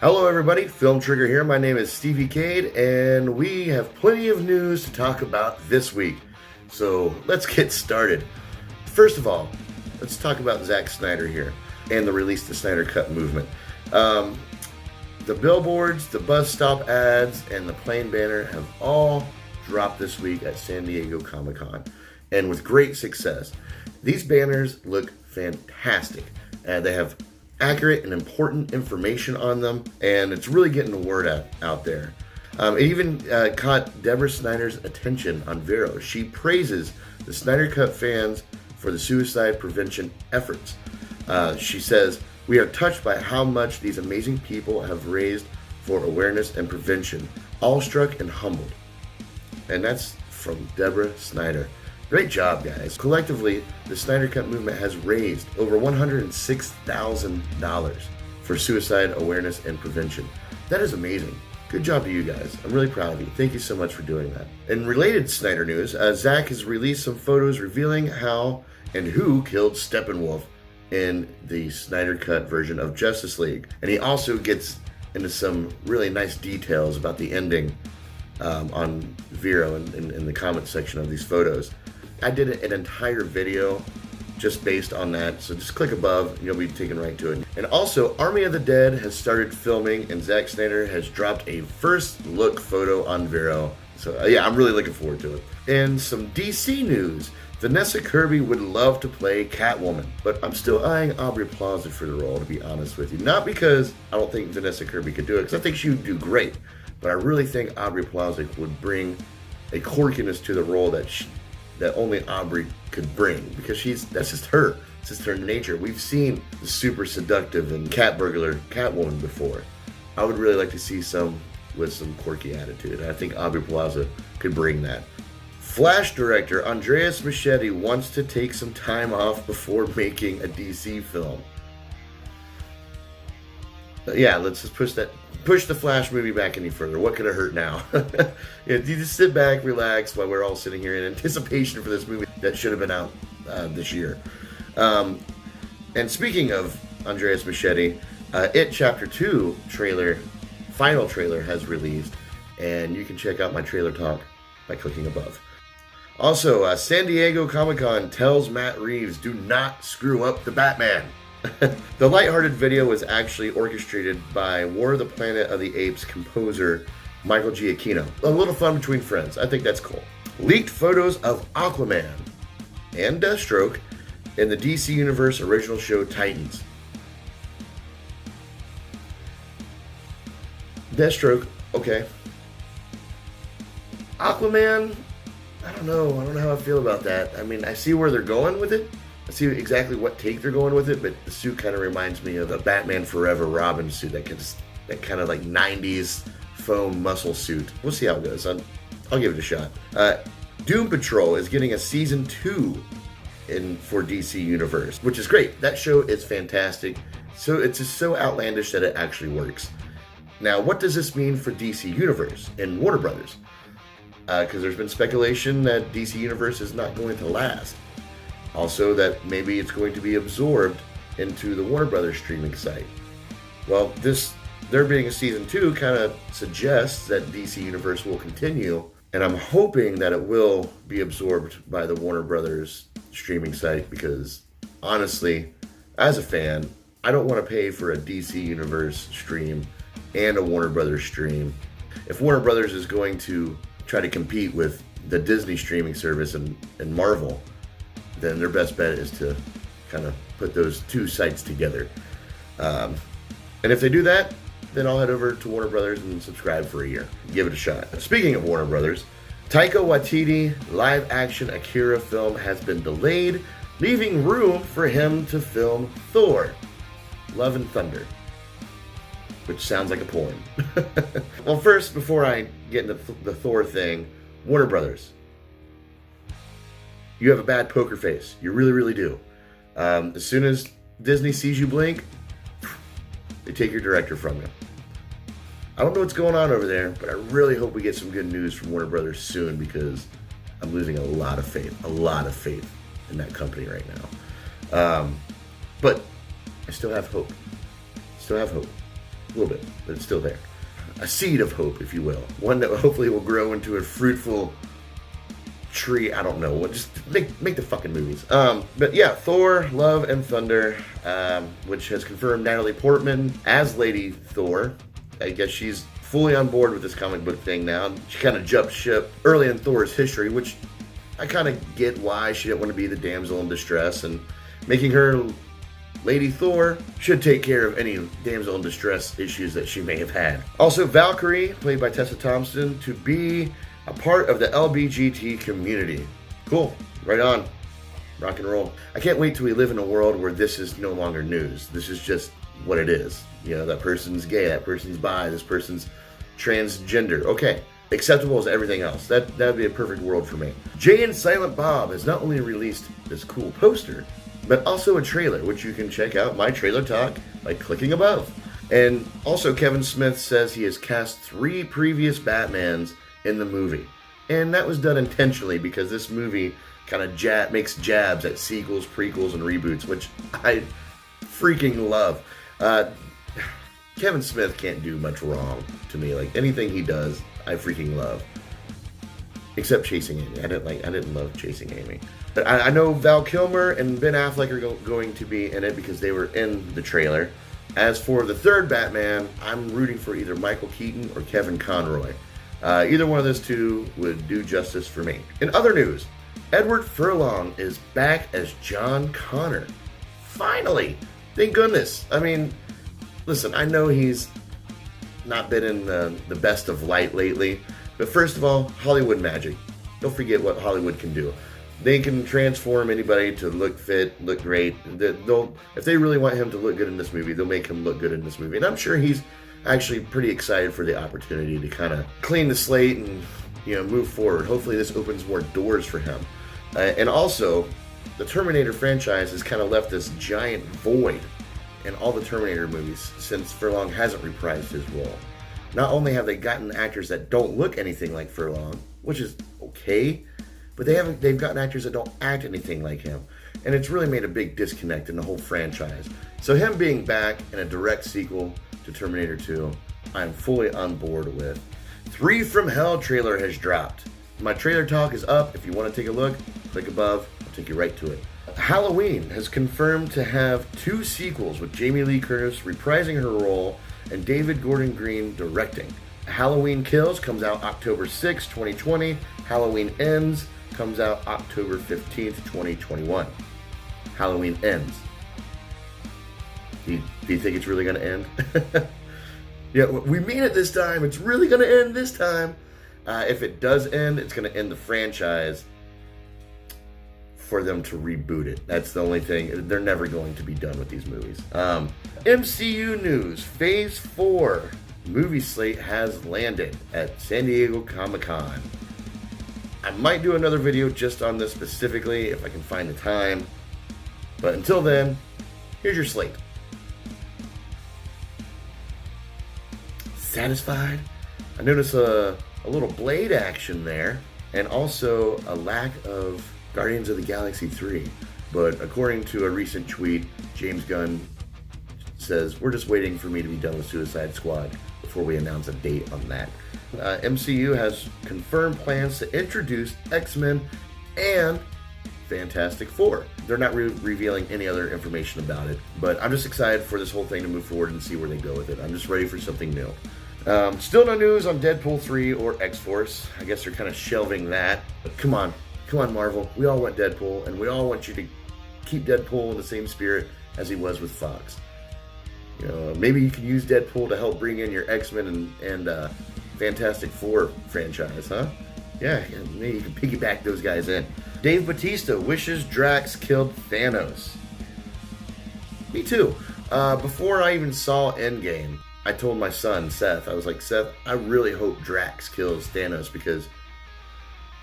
Hello everybody, Film Trigger here. My name is Stevie Cade, and we have plenty of news to talk about this week. So let's get started. First of all, let's talk about Zack Snyder here and the release the Snyder Cut movement. The billboards, the bus stop ads, and the plane banner have all dropped this week at San Diego Comic-Con, and with great success. These banners look fantastic. They have accurate and important information on them, and it's really getting the word out there. It even caught Deborah Snyder's attention on Vero. She praises the Snyder Cut fans for the suicide prevention efforts. She says, "We are touched by how much these amazing people have raised for awareness and prevention, awestruck and humbled." And that's from Deborah Snyder. Great job, guys. Collectively, the Snyder Cut movement has raised over $106,000 for suicide awareness and prevention. That is amazing. Good job to you guys. I'm really proud of you. Thank you so much for doing that. In related Snyder news, Zack has released some photos revealing how and who killed Steppenwolf in the Snyder Cut version of Justice League. And he also gets into some really nice details about the ending on Vero in the comment section of these photos. I did an entire video just based on that, so just click above and you'll be taken right to it. And also, Army of the Dead has started filming, and Zack Snyder has dropped a first look photo on Vero. So yeah, I'm really looking forward to it. And some DC news. Vanessa Kirby would love to play Catwoman, but I'm still eyeing Aubrey Plaza for the role, to be honest with you. Not because I don't think Vanessa Kirby could do it, because I think she would do great, but I really think Aubrey Plaza would bring a quirkiness to the role that only Aubrey could bring, because that's just her. It's just her nature. We've seen the super seductive and cat burglar Catwoman before. I would really like to see some with some quirky attitude. I think Aubrey Plaza could bring that. Flash director Andreas Muschietti wants to take some time off before making a DC film. Yeah, let's just push the Flash movie back any further. What could it hurt now? You just sit back, relax, while we're all sitting here in anticipation for this movie that should have been out this year. And speaking of Andreas Muschietti, It Chapter 2 final trailer has released, and you can check out my trailer talk by clicking above. Also, San Diego Comic-Con tells Matt Reeves, "Do not screw up the Batman." The lighthearted video was actually orchestrated by War of the Planet of the Apes composer Michael Giacchino. A little fun between friends. I think that's cool. Leaked photos of Aquaman and Deathstroke in the DC Universe original show Titans. Deathstroke, okay. Aquaman, I don't know how I feel about that. I mean, I see where they're going with it. I see exactly what take they're going with it, but the suit kind of reminds me of the Batman Forever Robin suit, that kind of like 90s foam muscle suit. We'll see how it goes. I'll give it a shot. Doom Patrol is getting a season 2 for DC Universe, which is great. That show is fantastic. So it's just so outlandish that it actually works. Now, what does this mean for DC Universe and Warner Brothers? Because there's been speculation that DC Universe is not going to last. Also, that maybe it's going to be absorbed into the Warner Brothers streaming site. Well, there being a season 2 kind of suggests that DC Universe will continue, and I'm hoping that it will be absorbed by the Warner Brothers streaming site, because honestly, as a fan, I don't want to pay for a DC Universe stream and a Warner Brothers stream. If Warner Brothers is going to try to compete with the Disney streaming service and Marvel, then their best bet is to kind of put those two sites together. And if they do that, then I'll head over to Warner Brothers and subscribe for a year. Give it a shot. Speaking of Warner Brothers, Taika Waititi live-action Akira film has been delayed, leaving room for him to film Thor: Love and Thunder, which sounds like a porn. Well, first, before I get into the Thor thing, Warner Brothers, you have a bad poker face. You really, really do. As soon as Disney sees you blink, they take your director from you. I don't know what's going on over there, but I really hope we get some good news from Warner Brothers soon, because I'm losing a lot of faith in that company right now. But I still have hope. A little bit, but it's still there. A seed of hope, if you will. One that hopefully will grow into a fruitful tree. I don't know. Just make the fucking movies. But yeah, Thor, Love and Thunder, which has confirmed Natalie Portman as Lady Thor. I guess she's fully on board with this comic book thing now. She kind of jumped ship early in Thor's history, which I kind of get why she didn't want to be the damsel in distress, and making her Lady Thor should take care of any damsel in distress issues that she may have had. Also, Valkyrie, played by Tessa Thompson, to be a part of the LBGT community. Cool. Right on. Rock and roll. I can't wait till we live in a world where this is no longer news. This is just what it is. You know, that person's gay, that person's bi, this person's transgender. Okay. Acceptable as everything else. That'd be a perfect world for me. Jay and Silent Bob has not only released this cool poster, but also a trailer, which you can check out my trailer talk by clicking above. And also Kevin Smith says he has cast 3 previous Batmans in the movie. And that was done intentionally because this movie kind of makes jabs at sequels, prequels, and reboots, which I freaking love. Kevin Smith can't do much wrong to me. Like, anything he does, I freaking love. Except Chasing Amy. I didn't love Chasing Amy. But I know Val Kilmer and Ben Affleck are going to be in it because they were in the trailer. As for the third Batman, I'm rooting for either Michael Keaton or Kevin Conroy. Either one of those two would do justice for me. In other news, Edward Furlong is back as John Connor. Finally! Thank goodness. I mean, listen, I know he's not been in the best of light lately, but first of all, Hollywood magic. Don't forget what Hollywood can do. They can transform anybody to look fit, look great. If they really want him to look good in this movie, they'll make him look good in this movie. And I'm sure he's actually pretty excited for the opportunity to kind of clean the slate and, you know, move forward. Hopefully this opens more doors for him. And also, the Terminator franchise has kind of left this giant void in all the Terminator movies since Furlong hasn't reprised his role. Not only have they gotten actors that don't look anything like Furlong, which is okay, but they've gotten actors that don't act anything like him. And it's really made a big disconnect in the whole franchise. So him being back in a direct sequel to Terminator 2, I'm fully on board with. 3 from Hell trailer has dropped. My trailer talk is up. If you want to take a look, click above. I'll take you right to it. Halloween has confirmed to have 2 sequels with Jamie Lee Curtis reprising her role and David Gordon Green directing. Halloween Kills comes out October 6, 2020. Halloween Ends comes out October 15th, 2021. Halloween Ends. Do you think it's really going to end? Yeah, we mean it this time. It's really going to end this time. If it does end, it's going to end the franchise for them to reboot it. That's the only thing. They're never going to be done with these movies. MCU news. Phase 4 movie slate has landed at San Diego Comic-Con. I might do another video just on this specifically if I can find the time. But until then, here's your slate. Satisfied? I notice a little Blade action there, and also a lack of Guardians of the Galaxy 3. But according to a recent tweet, James Gunn says, we're just waiting for me to be done with Suicide Squad before we announce a date on that. MCU has confirmed plans to introduce X-Men and Fantastic Four. They're not revealing any other information about it, but I'm just excited for this whole thing to move forward and see where they go with it. I'm just ready for something new. Still no news on Deadpool 3 or X-Force. I guess they're kind of shelving that. But come on, Marvel. We all want Deadpool, and we all want you to keep Deadpool in the same spirit as he was with Fox. You know, maybe you can use Deadpool to help bring in your X-Men and Fantastic Four franchise, huh? Yeah, maybe you can piggyback those guys in. Dave Bautista wishes Drax killed Thanos. Me too. Before I even saw Endgame, I told my son, Seth, I was like, Seth, I really hope Drax kills Thanos, because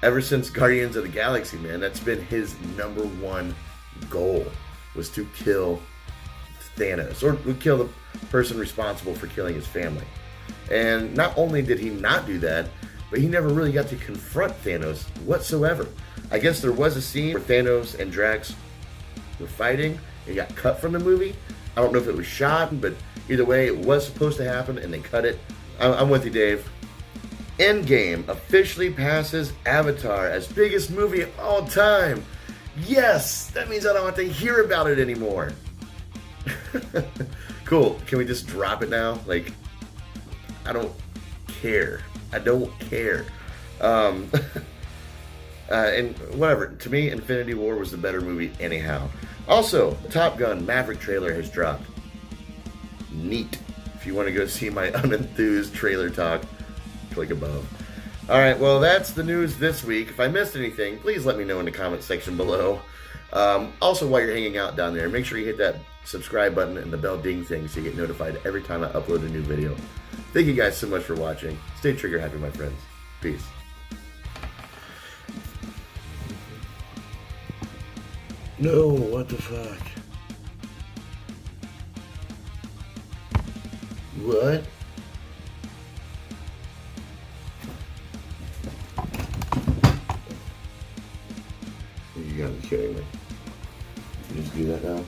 ever since Guardians of the Galaxy, man, that's been his #1 goal, was to kill Thanos, or kill the person responsible for killing his family. And not only did he not do that, but he never really got to confront Thanos whatsoever. I guess there was a scene where Thanos and Drax were fighting. It got cut from the movie, I don't know if it was shot, but either way, it was supposed to happen, and they cut it. I'm with you, Dave. Endgame officially passes Avatar as biggest movie of all time. Yes! That means I don't have to hear about it anymore. Cool. Can we just drop it now? Like, I don't care. I don't care. And whatever. To me, Infinity War was the better movie anyhow. Also, the Top Gun Maverick trailer has dropped. Neat. If you want to go see my unenthused trailer talk, click above. Alright, well, that's the news this week. If I missed anything, please let me know in the comment section below. Also, while you're hanging out down there, make sure you hit that subscribe button and the bell ding thing so you get notified every time I upload a new video. Thank you guys so much for watching. Stay trigger happy, my friends. Peace. No, what the fuck? What? You gotta be kidding me. You just do that now?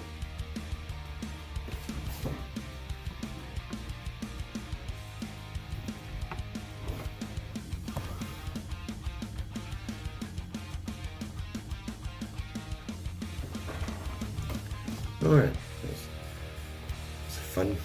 Alright. It's fun.